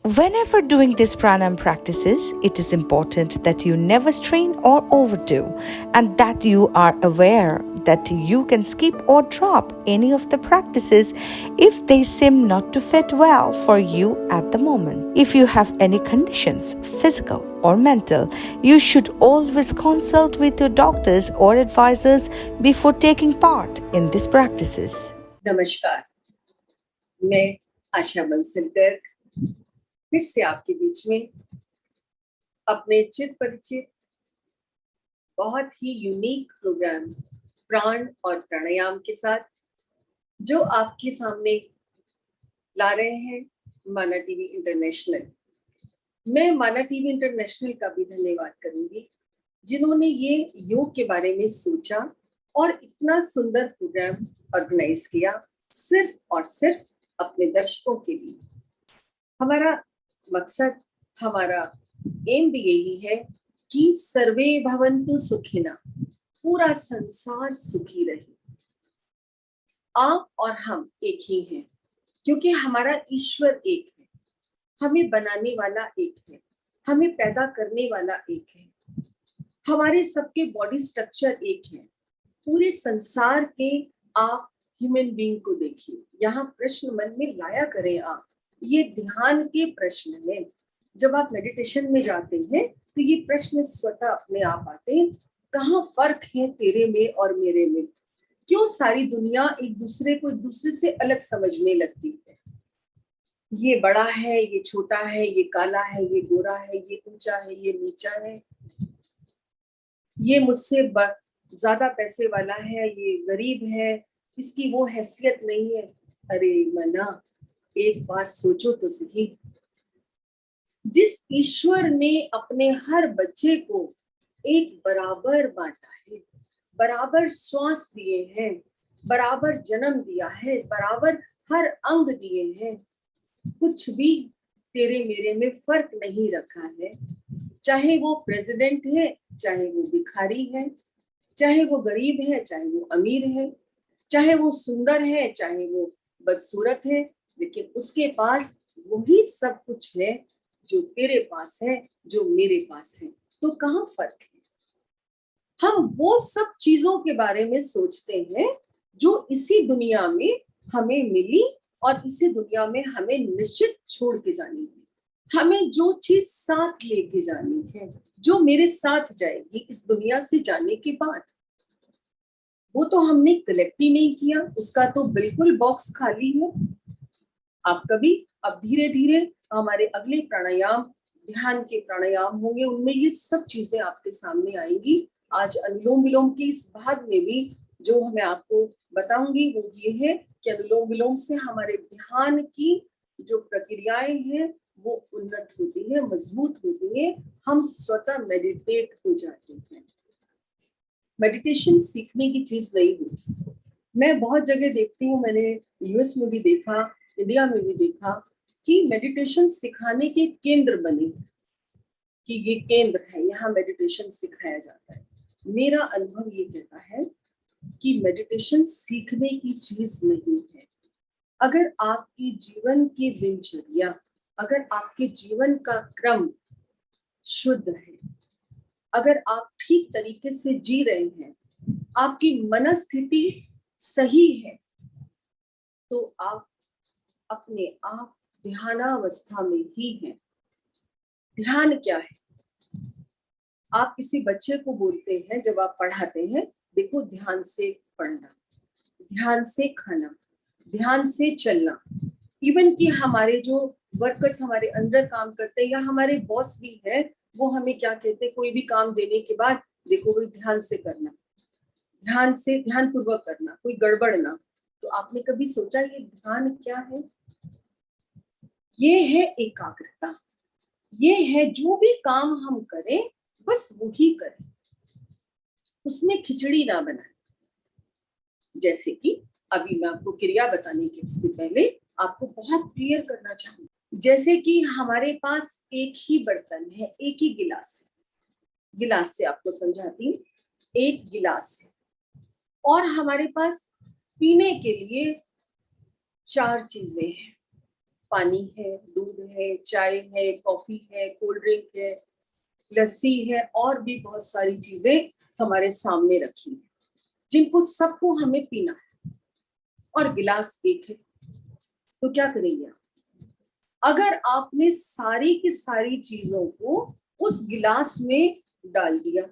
Whenever doing these pranayam practices, it is important that you never strain or overdo, and that you are aware that you can skip or drop any of the practices if they seem not to fit well for you at the moment. If you have any conditions, physical or mental, you should always consult with your doctors or advisors before taking part in these practices. नमस्कार, मैं आशा बंसल गर्ग फिर से आपके बीच में अपने चित परिचित बहुत ही यूनिक प्रोग्राम प्राण और प्राणायाम के साथ जो आपके सामने ला रहे हैं माना टीवी इंटरनेशनल। मैं माना टीवी इंटरनेशनल का भी धन्यवाद करूंगी जिन्होंने ये योग के बारे में सोचा और इतना सुंदर प्रोग्राम ऑर्गेनाइज किया सिर्फ और सिर्फ अपने दर्शकों के लिए। हमारा मकसद, हमारा एम भी यही है कि सर्वे भवन्तु सुखिना, पूरा संसार सुखी रहे। आप और हम एक ही हैं क्योंकि हमारा ईश्वर एक है, हमें बनाने वाला एक है, हमें पैदा करने वाला एक है, हमारे सबके बॉडी स्ट्रक्चर एक है। पूरे संसार के आप ह्यूमन बीइंग को देखिए। यहाँ प्रश्न मन में लाया करें आप, ये ध्यान के प्रश्न हैं। जब आप मेडिटेशन में जाते हैं तो ये प्रश्न स्वतः अपने आप आते हैं, कहाँ फर्क है तेरे में और मेरे में? क्यों सारी दुनिया एक दूसरे को एक दूसरे से अलग समझने लगती है? ये बड़ा है, ये छोटा है, ये काला है, ये गोरा है, ये ऊंचा है, ये नीचा है, ये मुझसे ज्यादा पैसे वाला है, ये गरीब है, इसकी वो हैसियत नहीं है। अरे मना, एक बार सोचो तो सही, जिस ईश्वर ने अपने हर बच्चे को एक बराबर बांटा है, बराबर श्वास दिए हैं, बराबर जन्म दिया है, बराबर हर अंग दिए हैं, कुछ भी तेरे मेरे में फर्क नहीं रखा है। चाहे वो प्रेसिडेंट है, चाहे वो भिखारी है, चाहे वो गरीब है, चाहे वो अमीर है, चाहे वो सुंदर है, चाहे वो बदसूरत है, लेकिन उसके पास वही सब कुछ है जो तेरे पास है, जो मेरे पास है। तो कहाँ फर्क है? हम वो सब चीजों के बारे में सोचते हैं जो इसी दुनिया में हमें मिली और इसी दुनिया में हमें निश्चित छोड़ के जानी है। हमें जो चीज साथ लेके जानी है, जो मेरे साथ जाएगी इस दुनिया से जाने के बाद, वो तो हमने कलेक्ट ही नहीं किया, उसका तो बिल्कुल बॉक्स खाली है। आप कभी अब धीरे धीरे हमारे अगले प्राणायाम, ध्यान के प्राणायाम होंगे, उनमें ये सब चीजें आपके सामने आएंगी। आज अनुलोम विलोम की इस भाग में भी जो मैं आपको बताऊंगी वो ये है कि अनुलोम विलोम से हमारे ध्यान की जो प्रक्रियाएं हैं वो उन्नत होती है, मजबूत होती है, हम स्वतः मेडिटेट हो जाते हैं। मेडिटेशन सीखने की चीज नहीं है। मैं बहुत जगह देखती हूँ, मैंने यूएस में भी देखा, इंडिया में भी देखा कि मेडिटेशन सिखाने के केंद्र बने कि ये केंद्र है, यहाँ मेडिटेशन सिखाया जाता है। मेरा अनुभव ये कहता है कि मेडिटेशन सीखने की चीज नहीं है। अगर आपके जीवन की दिनचर्या, अगर आपके जीवन का क्रम शुद्ध है, अगर आप ठीक तरीके से जी रहे हैं, आपकी मनस्थिति सही है, तो आप अपने आप ध्यानावस्था में ही हैं। ध्यान क्या है? आप किसी बच्चे को बोलते हैं जब आप पढ़ाते हैं, देखो ध्यान से पढ़ना, ध्यान से खाना, ध्यान से चलना। इवन कि हमारे जो वर्कर्स हमारे अंदर काम करते हैं या हमारे बॉस भी हैं, वो हमें क्या कहते हैं, कोई भी काम देने के बाद देखो वो ध्यान से करना, ध्यान से, ध्यान पूर्वक करना, कोई गड़बड़ ना। तो आपने कभी सोचा ये ध्यान क्या है? ये है एकाग्रता, ये है जो भी काम हम करें बस वही करें, उसमें खिचड़ी ना बनाए। जैसे कि अभी मैं आपको क्रिया बताने के से पहले आपको बहुत क्लियर करना चाहूंगी। जैसे कि हमारे पास एक ही बर्तन है, एक ही गिलास है। गिलास से आपको समझाती हूँ, एक गिलास है और हमारे पास पीने के लिए 4 चीजें हैं पानी है, दूध है, चाय है, कॉफी है, कोल्ड ड्रिंक है, लस्सी है, और भी बहुत सारी चीजें हमारे सामने रखी है, जिनको सबको हमें पीना है, और गिलास एक है। तो क्या करेंगे आप? अगर आपने सारी की सारी चीजों को उस गिलास में डाल दिया,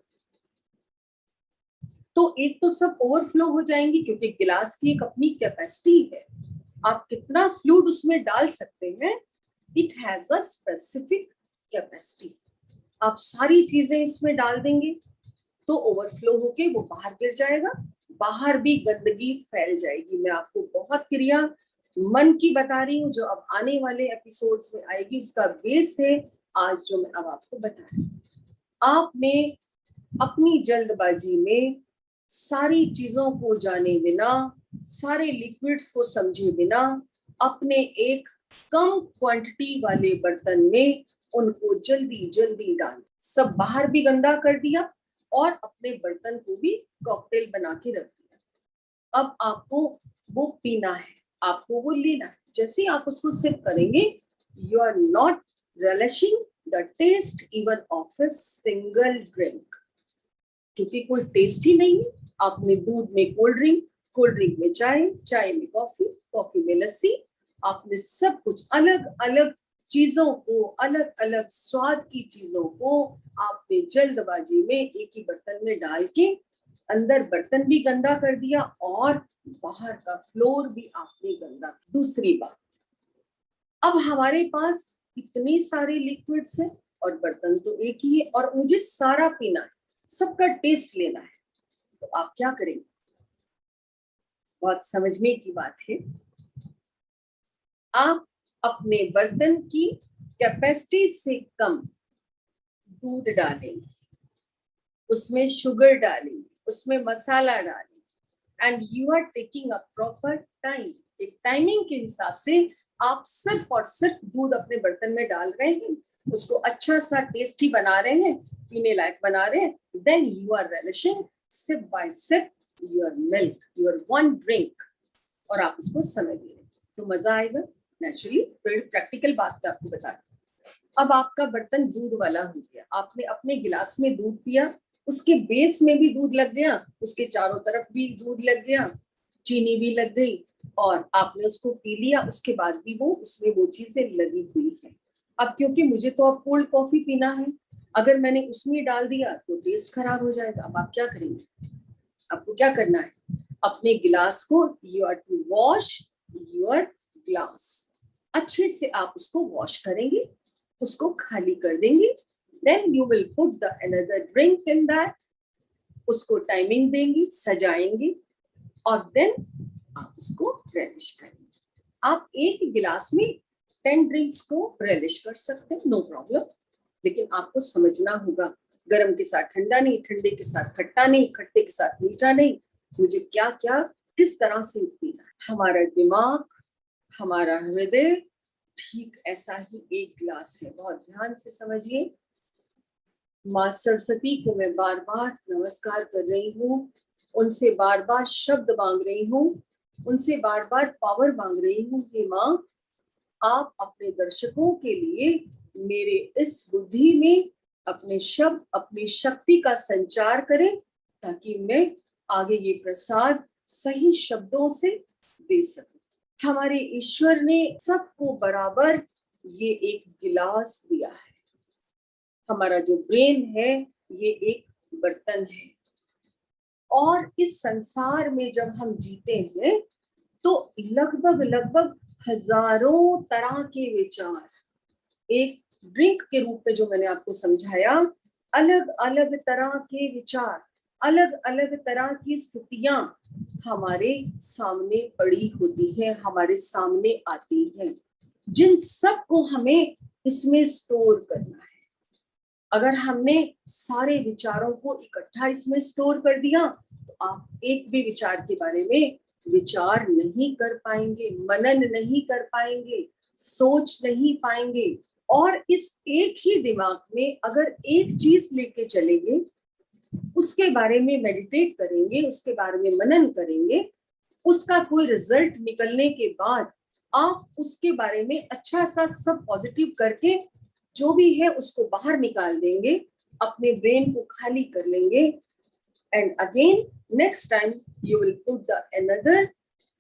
तो एक तो सब ओवरफ्लो हो जाएंगी, क्योंकि गिलास की एक अपनी कैपेसिटी है, आप कितना फ्लूइड उसमें डाल सकते हैं, it has a specific capacity. आप सारी चीजें इसमें डाल देंगे तो ओवरफ्लो होके वो बाहर गिर जाएगा, बाहर भी गंदगी फैल जाएगी। मैं आपको बहुत क्रिया मन की बता रही हूँ, जो अब आने वाले एपिसोड्स में आएगी, उसका बेस है आज जो मैं अब आपको बता रही हूँ। आपने अपनी जल्दबाजी में सारी चीजों को जाने बिना, सारे लिक्विड्स को समझे बिना, अपने एक कम क्वांटिटी वाले बर्तन में उनको जल्दी जल्दी डाल, सब बाहर भी गंदा कर दिया और अपने बर्तन को भी कॉकटेल बना के रख दिया। अब आपको वो पीना है, आपको वो लेना है। जैसे आप उसको सिप करेंगे, you are not relishing the taste even of a single drink, क्योंकि कोई टेस्ट ही नहीं है। आपने दूध में कोल्ड ड्रिंक, कोल्ड ड्रिंक में चाय, चाय में कॉफी, कॉफी में लस्सी, आपने सब कुछ अलग अलग चीजों को, अलग अलग स्वाद की चीजों को आपने जल्दबाजी में एक ही बर्तन में डाल के अंदर बर्तन भी गंदा कर दिया और बाहर का फ्लोर भी आपने गंदा। दूसरी बात, अब हमारे पास इतने सारे लिक्विड्स हैं और बर्तन तो एक ही है, और मुझे सारा पीना है, सबका टेस्ट लेना है, तो आप क्या करेंगे? बहुत समझने की बात है। आप अपने बर्तन की कैपेसिटी से कम दूध डालेंगे, उसमें शुगर डालेंगे, उसमें मसाला डालेंगे, and you are taking a proper time. एक टाइमिंग के हिसाब से आप सिर्फ और सिर्फ दूध अपने बर्तन में डाल रहे हैं, उसको अच्छा सा टेस्टी बना रहे हैं, पीने लायक बना रहे हैं, then you are relishing sip by sip your milk, your one drink, और आप उसको समय दे रहे हैं, तो मजा आएगा नेचुरली। प्रैक्टिकल बात मैं आपको बता रही हूँ। अब आपका बर्तन दूध वाला हो गया, आपने अपने गिलास में दूध पिया, उसके बेस में भी दूध लग गया, उसके चारों तरफ भी दूध लग गया, चीनी भी लग गई, और आपने उसको पी लिया, उसके बाद भी वो उसमें वो चीजें लगी हुई है। अब क्योंकि मुझे तो अब कोल्ड कॉफी पीना है, अगर मैंने उसमें डाल दिया तो टेस्ट खराब हो जाएगा। अब आप क्या करेंगे? आपको क्या करना है? अपने गिलास को, you are to wash your glass, अच्छे से आप उसको वॉश करेंगे, उसको खाली कर देंगे, then you will put the another drink in that, उसको टाइमिंग देंगे, सजाएंगे, और देन आप उसको रेलिश करेंगे। आप एक गिलास में 10 ड्रिंक्स को रेलिश कर सकते हैं, नो प्रॉब्लम, लेकिन आपको समझना होगा, गर्म के साथ ठंडा नहीं, ठंडे के साथ खट्टा नहीं, खट्टे के साथ मीठा नहीं, मुझे क्या क्या किस तरह से पीना है। हमारा दिमाग, हमारा हृदय ठीक ऐसा ही एक गिलास है। बहुत ध्यान से समझिए। माँ सरस्वती को मैं बार बार नमस्कार कर रही हूँ, उनसे बार बार शब्द मांग रही हूँ, उनसे बार बार पावर मांग रही हूँ कि माँ आप अपने दर्शकों के लिए मेरे इस बुद्धि में अपने शब्द, अपनी शक्ति का संचार करें, ताकि मैं आगे ये प्रसाद सही शब्दों से दे सकूं। हमारे ईश्वर ने सबको बराबर ये एक गिलास दिया है। हमारा जो ब्रेन है ये एक बर्तन है, और इस संसार में जब हम जीते हैं तो लगभग लगभग हजारों तरह के विचार एक ड्रिंक के रूप में, जो मैंने आपको समझाया, अलग अलग तरह के विचार, अलग अलग तरह की स्थितियां हमारे सामने पड़ी होती हैं, हमारे सामने आती हैं, जिन सब को हमें इसमें स्टोर करना है। अगर हमने सारे विचारों को इकट्ठा इसमें स्टोर कर दिया तो आप एक भी विचार के बारे में विचार नहीं कर पाएंगे, मनन नहीं कर पाएंगे, सोच नहीं पाएंगे। और इस एक ही दिमाग में अगर एक चीज लेके चलेंगे, उसके बारे में मेडिटेट करेंगे, उसके बारे में मनन करेंगे, उसका कोई रिजल्ट निकलने के बाद आप उसके बारे में अच्छा सा सब पॉजिटिव करके जो भी है उसको बाहर निकाल देंगे, अपने ब्रेन को खाली कर लेंगे, and again next time you will put the another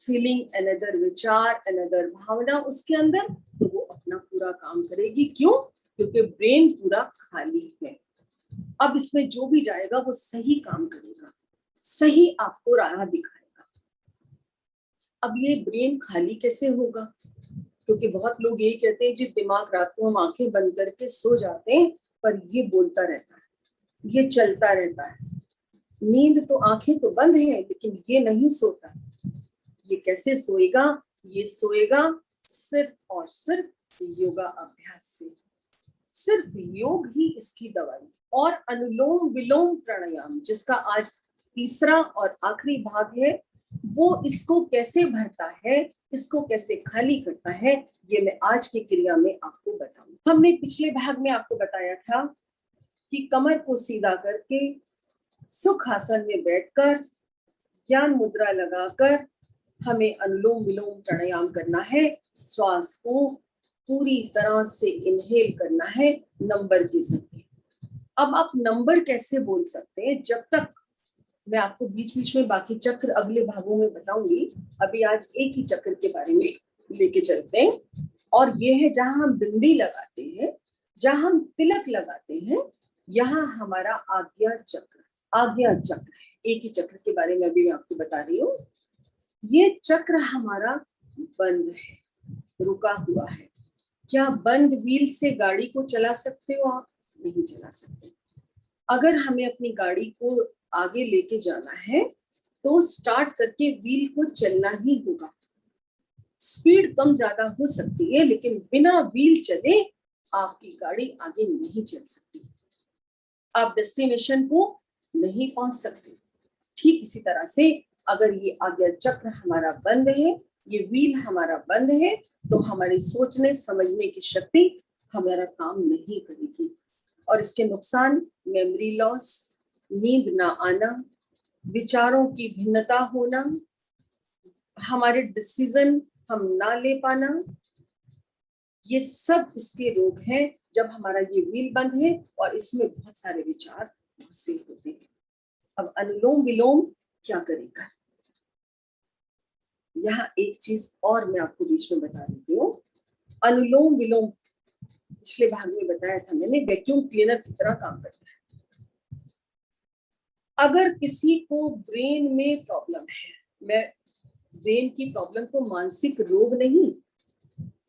feeling, another विचार, अनदर भावना उसके अंदर, तो वो अपना पूरा काम करेगी। क्यों? क्योंकि ब्रेन पूरा खाली है। अब इसमें जो भी जाएगा वो सही काम करेगा, सही आपको राह दिखाएगा। अब ये ब्रेन खाली कैसे होगा? क्योंकि बहुत लोग यही कहते हैं जी दिमाग रात को हम आंखें बंद करके सो जाते हैं, पर ये बोलता रहता है, ये चलता रहता है। नींद तो आंखें तो बंद है लेकिन ये नहीं सोता। ये कैसे सोएगा? ये सोएगा सिर्फ और सिर्फ योगा अभ्यास से। सिर्फ योग ही इसकी दवाई। और अनुलोम विलोम प्राणायाम, जिसका आज तीसरा और आखिरी भाग है, वो इसको कैसे भरता है, इसको कैसे खाली करता है, ये मैं आज की क्रिया में आपको बताऊं। हमने पिछले भाग में आपको बताया था कि कमर को सीधा करके सुख आसन में बैठकर ज्ञान मुद्रा लगाकर हमें अनुलोम विलोम प्राणायाम करना है। श्वास को पूरी तरह से इनहेल करना है नंबर के जरिए। अब आप नंबर कैसे बोल सकते हैं? जब तक मैं आपको बीच बीच में बाकी चक्र अगले भागों में बताऊंगी, अभी आज एक ही चक्र के बारे में लेके चलते हैं। और ये है जहां हम बिंदी लगाते हैं, जहां हम तिलक लगाते हैं, यहाँ हमारा आज्ञा चक्र, आज्ञा चक्र है। एक ही चक्र के बारे में अभी मैं आपको बता रही हूँ। ये चक्र हमारा बंद है, रुका हुआ है। क्या बंद व्हील से गाड़ी को चला सकते हो आप? नहीं चला सकते। अगर हमें अपनी गाड़ी को आगे लेके जाना है तो स्टार्ट करके व्हील को चलना ही होगा। स्पीड कम ज्यादा हो सकती है लेकिन बिना व्हील चले आपकी गाड़ी आगे नहीं चल सकती, आप डेस्टिनेशन को नहीं पहुंच सकते। ठीक इसी तरह से अगर ये आज्ञा चक्र हमारा बंद है, ये व्हील हमारा बंद है, तो हमारी सोचने समझने की शक्ति हमारा काम नहीं करेगी। और इसके नुकसान मेमोरी लॉस, नींद ना आना, विचारों की भिन्नता होना, हमारे डिसीजन हम ना ले पाना, ये सब इसके रोग हैं जब हमारा ये व्हील बंद है और इसमें बहुत सारे विचार घुसे होते हैं। अब अनुलोम विलोम क्या करेगा? यहाँ एक चीज और मैं आपको बीच में बता देती हूँ। अनुलोम विलोम पिछले भाग में बताया था मैंने, वैक्यूम क्लीनर की तरह काम करता है। अगर किसी को ब्रेन में प्रॉब्लम है, मैं ब्रेन की प्रॉब्लम को मानसिक रोग नहीं,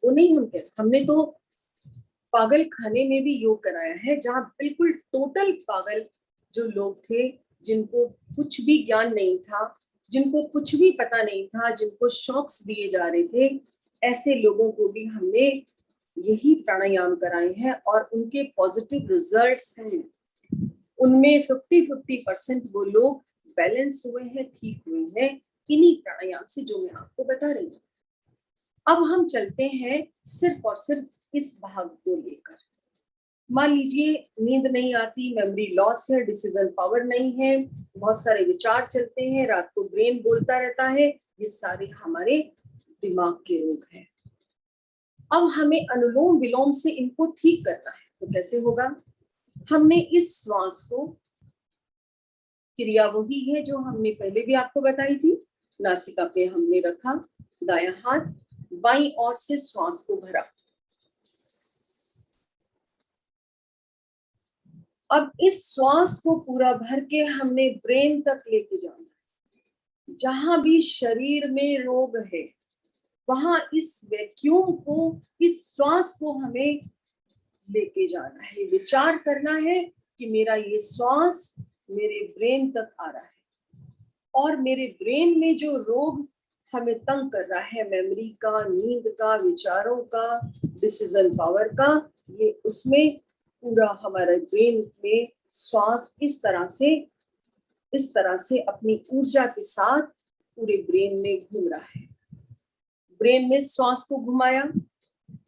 वो नहीं हम कहते। हमने तो पागल खाने में भी योग कराया है, जहां बिल्कुल टोटल पागल जो लोग थे, जिनको कुछ भी ज्ञान नहीं था, जिनको कुछ भी पता नहीं था, जिनको शॉक्स दिए जा रहे थे, ऐसे लोगों को भी हमने यही प्राणायाम कराए हैं और उनके पॉजिटिव रिजल्ट्स हैं। उनमें 50-50% वो लोग बैलेंस हुए हैं, ठीक हुए हैं इन्हीं प्राणायाम से जो मैं आपको बता रही हूँ। अब हम चलते हैं सिर्फ और सिर्फ इस भाग को लेकर। मान लीजिए नींद नहीं आती, मेमोरी लॉस है, डिसीजन पावर नहीं है, बहुत सारे विचार चलते हैं, रात को ब्रेन बोलता रहता है, ये सारे हमारे दिमाग के रोग हैं। अब हमें अनुलोम विलोम से इनको ठीक करना है, तो कैसे होगा? हमने इस श्वास को, क्रिया वही है जो हमने पहले भी आपको बताई थी, नासिका पे हमने रखा, दायां हाथ, बाईं ओर से श्वास को भरा। अब इस श्वास को पूरा भर के हमने ब्रेन तक लेके जाना है। जहां भी शरीर में रोग है वहां इस वैक्यूम को, इस श्वास को हमें लेके जाना है। विचार करना है कि मेरा ये श्वास मेरे ब्रेन तक आ रहा है और मेरे ब्रेन में जो रोग हमें तंग कर रहा है, मेमोरी का, नींद का, विचारों का, डिसीजन पावर का, ये उसमें पूरा हमारे ब्रेन में श्वास इस तरह से अपनी ऊर्जा के साथ पूरे ब्रेन में घूम रहा है। ब्रेन में श्वास को घुमाया।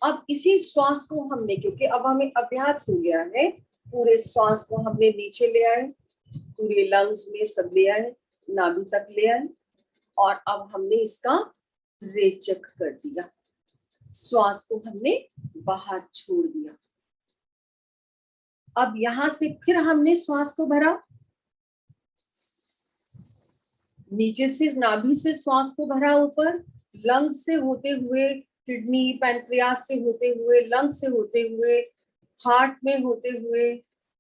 अब इसी श्वास को हमने, क्योंकि अब हमें अभ्यास हो गया है, पूरे श्वास को हमने नीचे ले आए, पूरे लंग्स में सब ले आए, नाभि तक ले आए और अब हमने इसका रेचक कर दिया। श्वास को हमने बाहर छोड़ दिया। अब यहां से फिर हमने श्वास को भरा, नीचे से नाभि से श्वास को भरा ऊपर, लंग्स से होते हुए, किडनी पैनक्रियास से होते हुए, लंग्स से होते हुए, हार्ट में होते हुए,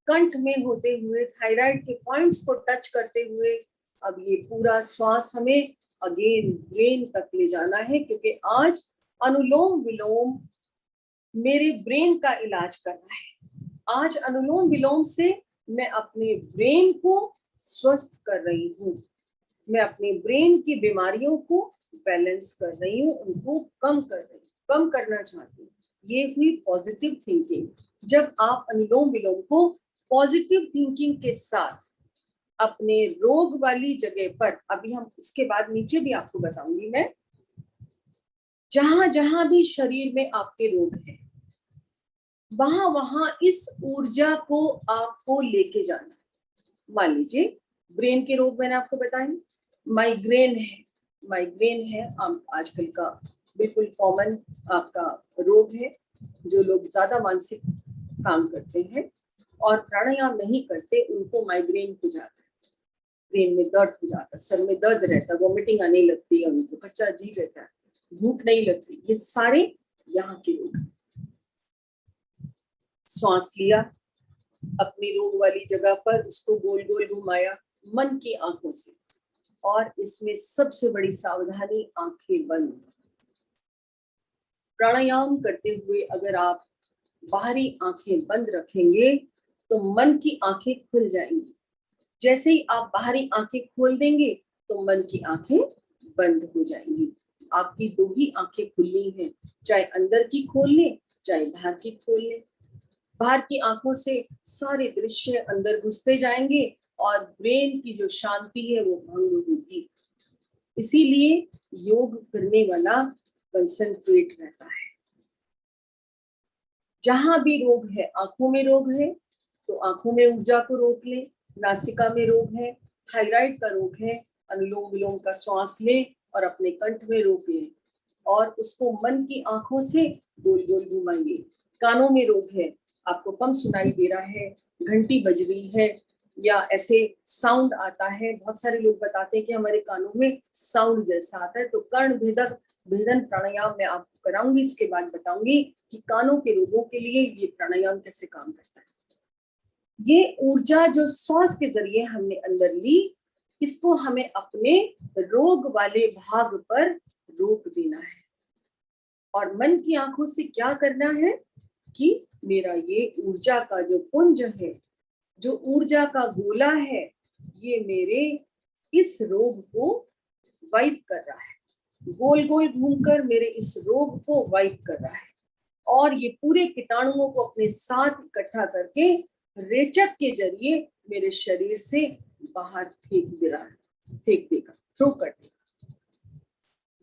कंठ में होते हुए, थायराइड के पॉइंट्स को टच करते हुए, अब ये पूरा श्वास हमें अगेन ब्रेन तक ले जाना है, क्योंकि आज अनुलोम विलोम मेरे ब्रेन का इलाज करना है। आज अनुलोम विलोम से मैं अपने ब्रेन को स्वस्थ कर रही हूँ, मैं अपने ब्रेन की बीमारियों को बैलेंस कर रही हूँ, उनको कम कर रही हूँ, कम करना चाहती हूँ। ये हुई पॉजिटिव थिंकिंग। जब आप अनुलोम विलोम को पॉजिटिव थिंकिंग के साथ अपने रोग वाली जगह पर, अभी हम इसके बाद नीचे भी आपको बताऊंगी मैं, जहां जहां भी शरीर में आपके रोग है, वहां वहां इस ऊर्जा को आपको लेके जाना। मान लीजिए ब्रेन के रोग मैंने आपको बताए, माइग्रेन है, माइग्रेन है आजकल का बिल्कुल कॉमन आपका रोग है। जो लोग ज्यादा मानसिक काम करते हैं और प्राणायाम नहीं करते, उनको माइग्रेन हो जाता है, ब्रेन में दर्द हो जाता है, सर में दर्द रहता है, वॉमिटिंग आने लगती है, उनको कच्चा जी रहता है, भूख नहीं लगती, ये सारे यहाँ के रोग हैं। श्वास लिया अपनी रोग वाली जगह पर, उसको गोल गोल घुमाया मन की आंखों से, और इसमें सबसे बड़ी सावधानी, आंखें बंद। प्राणायाम करते हुए अगर आप बाहरी आंखें बंद रखेंगे तो मन की आंखें खुल जाएंगी। जैसे ही आप बाहरी आंखें खोल देंगे तो मन की आंखें बंद हो जाएंगी। आपकी दो ही आंखें खुलनी है, चाहे अंदर की खोल लें चाहे बाहर की खोल लें। बाहर की आंखों से सारे दृश्य अंदर घुसते जाएंगे और ब्रेन की जो शांति है वो भंग होगी। इसीलिए योग करने वाला कंसंट्रेट रहता है। जहां भी रोग है, आंखों में रोग है तो आंखों में ऊर्जा को रोक ले, नासिका में रोग है, थायराइड का रोग है, अनुलोम विलोम का श्वास ले और अपने कंठ में रोक ले और उसको मन की आंखों से गोल गोल घुमाइए। कानों में रोग है, आपको कम सुनाई दे रहा है, घंटी बज रही है या ऐसे साउंड आता है, बहुत सारे लोग बताते हैं कि हमारे कानों में साउंड जैसा आता है, तो कर्ण भेदक भेदन प्राणायाम मैं आपको कराऊंगी, इसके बाद बताऊंगी कि कानों के रोगों के लिए ये प्राणायाम कैसे काम करता है। ये ऊर्जा जो श्वास के जरिए हमने अंदर ली, इसको हमें अपने रोग वाले भाग पर रोक देना है और मन की आंखों से क्या करना है कि मेरा ये ऊर्जा का जो पुंज है, जो ऊर्जा का गोला है, ये मेरे इस रोग को वाइप कर रहा है, गोल गोल घूमकर मेरे इस रोग को वाइप कर रहा है और ये पूरे कीटाणुओं को अपने साथ इकट्ठा करके रेचक के जरिए मेरे शरीर से बाहर फेंक देगा, थ्रो कर देगा।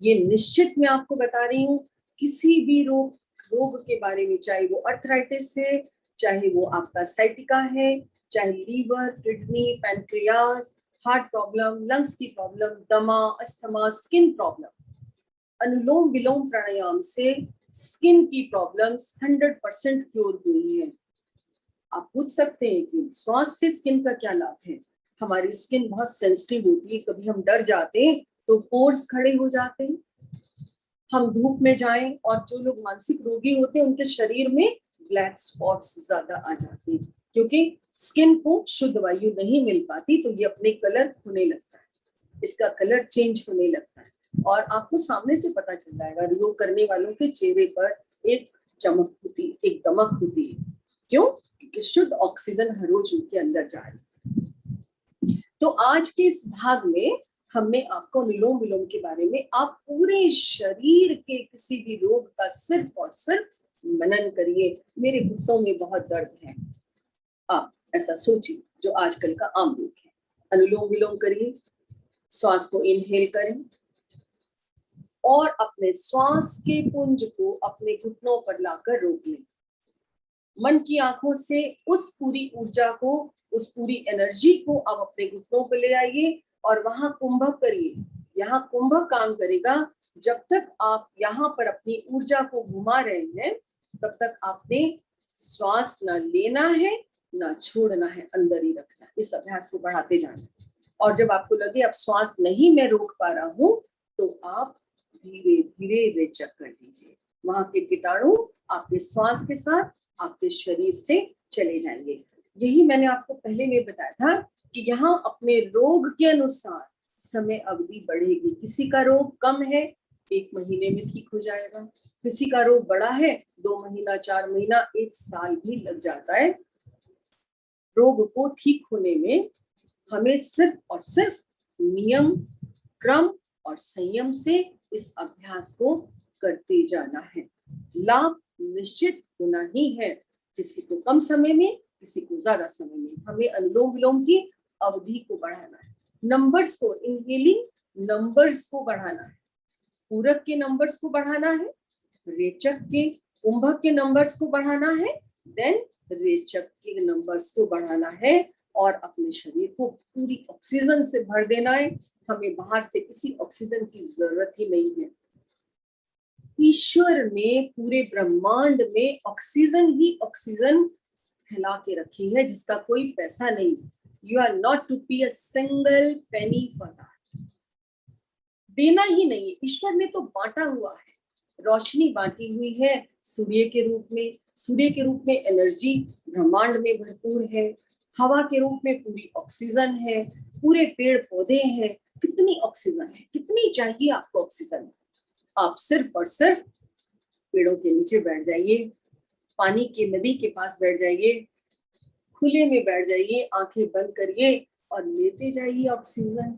ये निश्चित मैं आपको बता रही हूँ, किसी भी रोग के बारे में, चाहे वो अर्थराइटिस है, चाहे वो आपका साइटिका है, चाहे liver, kidney, pancreas, heart problem, lungs की प्रॉब्लम, दमा, asthma, skin problem, anulom vilom pranayama से स्किन की प्रॉब्लम्स 100% क्योर हुई है। आप पूछ सकते हैं कि श्वास से स्किन का क्या लाभ है। हमारी स्किन बहुत सेंसिटिव होती है, कभी हम डर जाते हैं तो पोर्स खड़े हो जाते हैं, हम धूप में जाएं, और जो लोग मानसिक रोगी होते हैं उनके शरीर में ब्लैक स्पॉट्स ज्यादा आ जाते हैं, क्योंकि स्किन को शुद्ध वायु नहीं मिल पाती, तो ये अपने कलर खोने लगता है, इसका कलर चेंज होने लगता है और आपको सामने से पता चल जाएगा। योग करने वालों के चेहरे पर एक चमक होती है, एक दमक होती है। क्यों? क्योंकि शुद्ध ऑक्सीजन हर रोज उनके अंदर जा रही है। तो आज के इस भाग में हमने आपको अनुलोम विलोम के बारे में, आप पूरे शरीर के किसी भी रोग का सिर्फ और सिर्फ मनन करिए। मेरे घुटनों में बहुत दर्द है, आप ऐसा सोचिए, जो आजकल का आम रोग है। अनुलोम विलोम करिए, श्वास को इनहेल करें और अपने श्वास के पुंज को अपने घुटनों पर लाकर रोक लें। मन की आंखों से उस पूरी ऊर्जा को, उस पूरी एनर्जी को आप अपने घुटनों पर ले आइए और वहां कुंभक करिए। यहाँ कुंभक काम करेगा जब तक आप यहाँ पर अपनी ऊर्जा को घुमा रहे हैं तब तक आपने श्वास ना लेना है ना छोड़ना है, अंदर ही रखना है। इस अभ्यास को बढ़ाते जाना। और जब आपको लगे अब श्वास नहीं मैं रोक पा रहा हूँ तो आप धीरे धीरे रेचक कर दीजिए। वहां के कीटाणु आपके श्वास के साथ आपके शरीर से चले जाएंगे। यही मैंने आपको पहले में बताया था कि यहाँ अपने रोग के अनुसार समय अवधि बढ़ेगी। किसी का रोग कम है 1 महीने में ठीक हो जाएगा, किसी का रोग बड़ा है 2 महीना 4 महीना 1 साल भी लग जाता है। रोग को ठीक होने में हमें सिर्फ और सिर्फ नियम, क्रम और संयम से इस अभ्यास को करते जाना है। लाभ निश्चित होना ही है, किसी को कम समय में किसी को ज्यादा समय में। हमें अनुलोम विलोम की अवधि को बढ़ाना है, नंबर्स को, इनहेलिंग नंबर्स को बढ़ाना है, पूरक के नंबर्स को बढ़ाना है, रेचक के कुंभक के नंबर्स को बढ़ाना है, देन रेचक के नंबर्स को बढ़ाना है और अपने शरीर को पूरी ऑक्सीजन से भर देना है। हमें बाहर से किसी ऑक्सीजन की जरूरत ही नहीं है। ईश्वर ने पूरे ब्रह्मांड में ऑक्सीजन ही ऑक्सीजन फैला के रखी है जिसका कोई पैसा नहीं। यू आर नॉट टू पे a single penny for that. देना ही नहीं है, ईश्वर ने तो बांटा हुआ है। रोशनी बांटी हुई है सूर्य के रूप में, सूर्य के रूप में एनर्जी ब्रह्मांड में भरपूर है, हवा के रूप में पूरी ऑक्सीजन है, पूरे पेड़ पौधे हैं। कितनी ऑक्सीजन है, कितनी चाहिए आपको ऑक्सीजन? आप सिर्फ और सिर्फ पेड़ों के नीचे बैठ जाइए, पानी के नदी के पास बैठ जाइए, खुले में बैठ जाइए, आंखें बंद करिए और लेते जाइए ऑक्सीजन,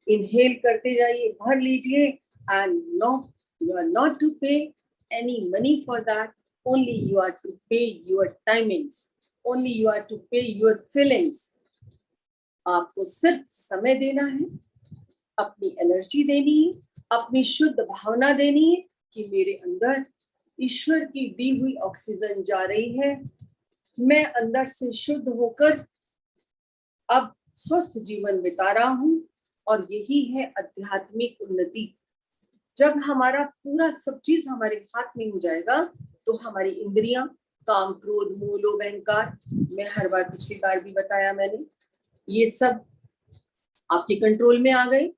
इनहेल करते जाइए, भर लीजिए। And no, you are not to pay any money for that, only you are to pay your timings, only you are to pay your feelings. आपको सिर्फ समय देना है, अपनी एनर्जी देनी है, अपनी शुद्ध भावना देनी है कि मेरे अंदर ईश्वर की दी हुई ऑक्सीजन जा रही है, मैं अंदर से शुद्ध होकर अब स्वस्थ जीवन बिता रहा हूं। और यही है आध्यात्मिक उन्नति। जब हमारा पूरा सब चीज हमारे हाथ में हो जाएगा तो हमारी इंद्रियां, काम क्रोध मोह लोभ अहंकार, मैं हर बार पिछली बार भी बताया मैंने, ये सब आपके कंट्रोल में आ गए।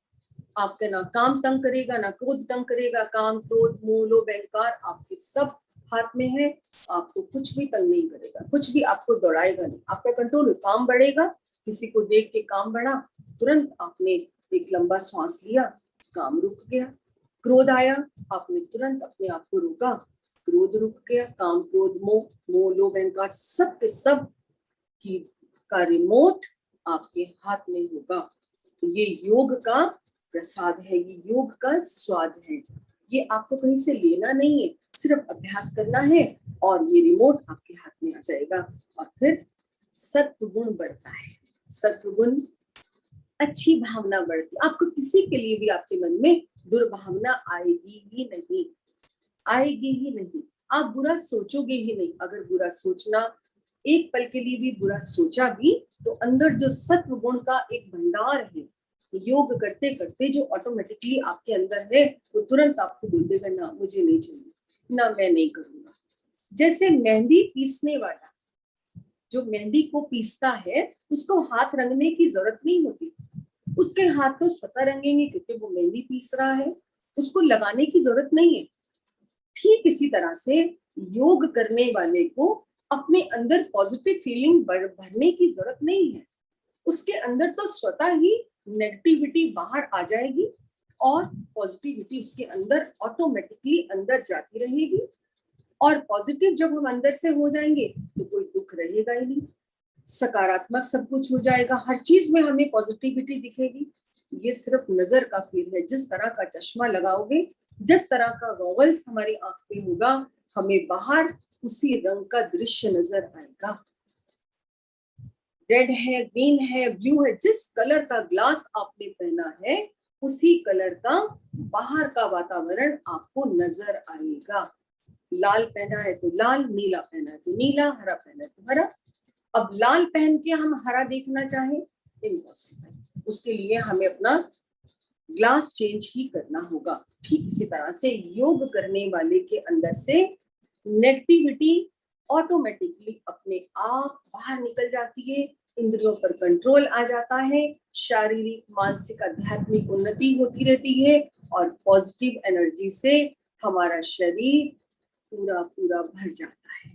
आपका ना काम तंग करेगा ना क्रोध तंग करेगा, काम क्रोध मोह लोभ अहंकार आपके सब हाथ में है। आपको कुछ भी तंग नहीं करेगा, कुछ भी आपको दौड़ाएगा नहीं, आपका कंट्रोल। काम बढ़ेगा, किसी को देख के काम बढ़ा, तुरंत आपने एक लंबा श्वास लिया, काम रुक गया। क्रोध आया, आपने तुरंत अपने आप को रोका, क्रोध रुक गया। काम क्रोध मोह लोभ अहंकार सब के सब की का रिमोट आपके हाथ में होगा। तो ये योग का प्रसाद है, ये योग का स्वाद है। ये आपको कहीं से लेना नहीं है, सिर्फ अभ्यास करना है और ये रिमोट आपके हाथ में आ जाएगा। और फिर सत्व गुण बढ़ता है, सत्व गुण, अच्छी भावना बढ़ती। आपको किसी के लिए भी आपके मन में दुर्भावना आएगी ही नहीं, आएगी ही नहीं। आप बुरा सोचोगे ही नहीं। अगर बुरा सोचना, एक पल के लिए भी बुरा सोचा भी, तो अंदर जो सत्व गुण का एक भंडार है, योग करते करते जो ऑटोमेटिकली आपके अंदर है, वो तुरंत आपको बोल देगा ना मुझे नहीं चाहिए, ना मैं नहीं करूंगा। जैसे मेहंदी पीसने वाला जो मेहंदी को पीसता है, उसको हाथ रंगने की जरूरत नहीं होती, उसके हाथ तो स्वतः रंगेंगे क्योंकि वो मेहंदी पीस रहा है, उसको लगाने की जरूरत नहीं है। ठीक इसी तरह से योग करने वाले को अपने अंदर पॉजिटिव फीलिंग भरने की जरूरत नहीं है। उसके अंदर तो स्वतः ही नेगेटिविटी बाहर आ जाएगी और पॉजिटिविटी उसके अंदर ऑटोमेटिकली अंदर जाती रहेगी। और पॉजिटिव जब हम अंदर से हो जाएंगे तो कोई दुख रहेगा ही नहीं, सकारात्मक सब कुछ हो जाएगा, हर चीज में हमें पॉजिटिविटी दिखेगी। ये सिर्फ नजर का खेल है। जिस तरह का चश्मा लगाओगे, जिस तरह का गॉगल्स हमारी आंख पे होगा, हमें बाहर उसी रंग का दृश्य नजर आएगा। रेड है, ग्रीन है, ब्लू है, जिस कलर का ग्लास आपने पहना है उसी कलर का बाहर का वातावरण आपको नजर आएगा। लाल पहना है तो लाल, नीला पहना है तो नीला, हरा पहना है तो हरा। अब लाल पहन के हम हरा देखना चाहें, इम्पॉसिबल। उसके लिए हमें अपना ग्लास चेंज ही करना होगा। ठीक इसी तरह से योग करने वाले के अंदर से नेगेटिविटी ऑटोमेटिकली अपने आप बाहर निकल जाती है, इंद्रियों पर कंट्रोल आ जाता है, शारीरिक मानसिक आध्यात्मिक उन्नति होती रहती है और पॉजिटिव एनर्जी से हमारा शरीर पूरा पूरा भर जाता है।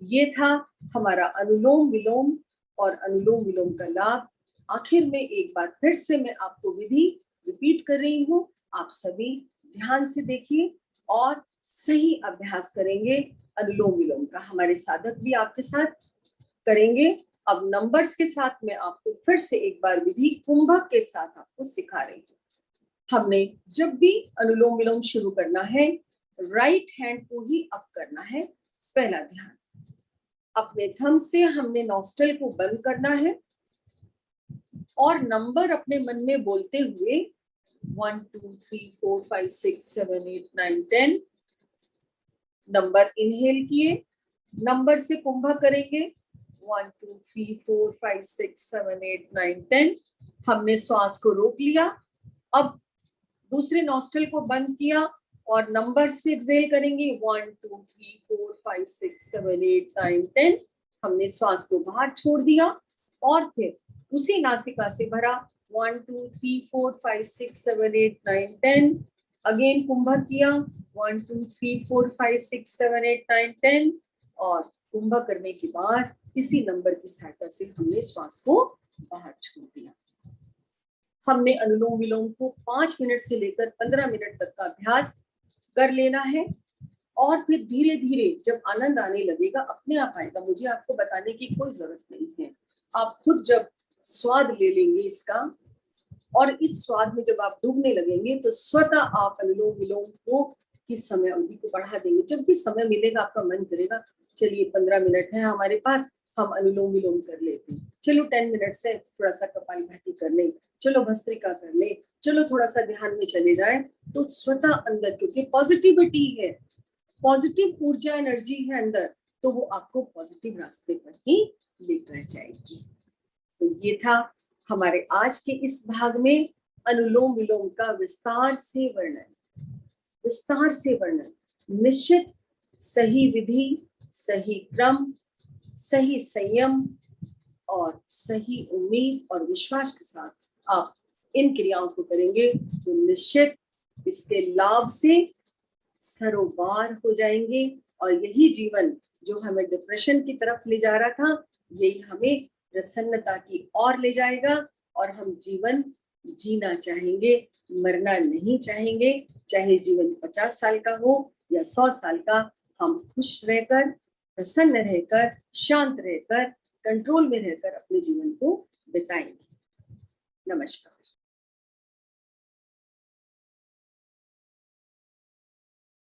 ये था हमारा अनुलोम विलोम और अनुलोम विलोम का लाभ। आखिर में एक बार फिर से मैं आपको विधि रिपीट कर रही हूँ, आप सभी ध्यान से देखिए और सही अभ्यास करेंगे अनुलोम विलोम का। हमारे साधक भी आपके साथ करेंगे। अब नंबर्स के साथ मैं आपको फिर से एक बार विधि कुंभक के साथ आपको सिखा रही हूँ। हमने जब भी अनुलोम विलोम शुरू करना है, राइट हैंड को ही अप करना है। पहला ध्यान, अपने थंब से हमने नॉस्ट्रल को बंद करना है और नंबर अपने मन में बोलते हुए 1 2 3 4 5 6 7 8 9 10 नंबर इनहेल किए, नंबर से कुंभक करेंगे 1 2 3 4 5 6 7 8 9 10। हमने श्वास को रोक लिया, अब दूसरे नॉस्ट्रल को बंद किया और नंबर से एक्सहेल करेंगे 1 2 3 4 5 6 7 8 9 10। हमने श्वास को बाहर छोड़ दिया और फिर उसी नासिका से भरा 1 2 3 4 5 6 7 8 9 10। अगेन कुंभक किया 1 2 3 4 5 6 7 8 9 10 और कुंभक करने के बाद इसी नंबर की सहायता से हमने श्वास को बाहर छोड़ दिया। हमने अनुलोम विलोम को 5 मिनट से लेकर 15 मिनट तक का अभ्यास कर लेना है और फिर धीरे धीरे जब आनंद आने लगेगा अपने आप आएगा। मुझे आपको बताने की कोई जरूरत नहीं है, आप खुद जब स्वाद ले लेंगे इसका और इस स्वाद में जब आप डूबने लगेंगे तो स्वतः आप अनुलोम विलोम को की समय अवधि को बढ़ा देंगे। जब भी समय मिलेगा आपका मन करेगा चलिए 15 मिनट है हमारे पास, हम अनुलोम विलोम कर लेते हैं, चलो 10 मिनट से थोड़ा सा कपालभाति कर ले, चलो भस्त्रिका कर ले, चलो थोड़ा सा ध्यान में चले जाए, तो स्वतः अंदर क्योंकि पॉजिटिविटी है, पॉजिटिव ऊर्जा एनर्जी है अंदर, तो वो आपको पॉजिटिव रास्ते पर ही लेकर जाएगी। तो ये था हमारे आज के इस भाग में अनुलोम विलोम का विस्तार से वर्णन। निश्चित सही विधि, सही क्रम, सही संयम और सही उम्मीद और विश्वास के साथ आप इन क्रियाओं को करेंगे तो निश्चित इसके लाभ से सरोबार हो जाएंगे और यही जीवन जो हमें डिप्रेशन की तरफ ले जा रहा था, यही हमें प्रसन्नता की ओर ले जाएगा और हम जीवन जीना चाहेंगे, मरना नहीं चाहेंगे। चाहे जीवन 50 साल का हो या 100 साल का, हम खुश रहकर, प्रसन्न रहकर, शांत रहकर, कंट्रोल में रहकर अपने जीवन को बिताएंगे। नमस्कार।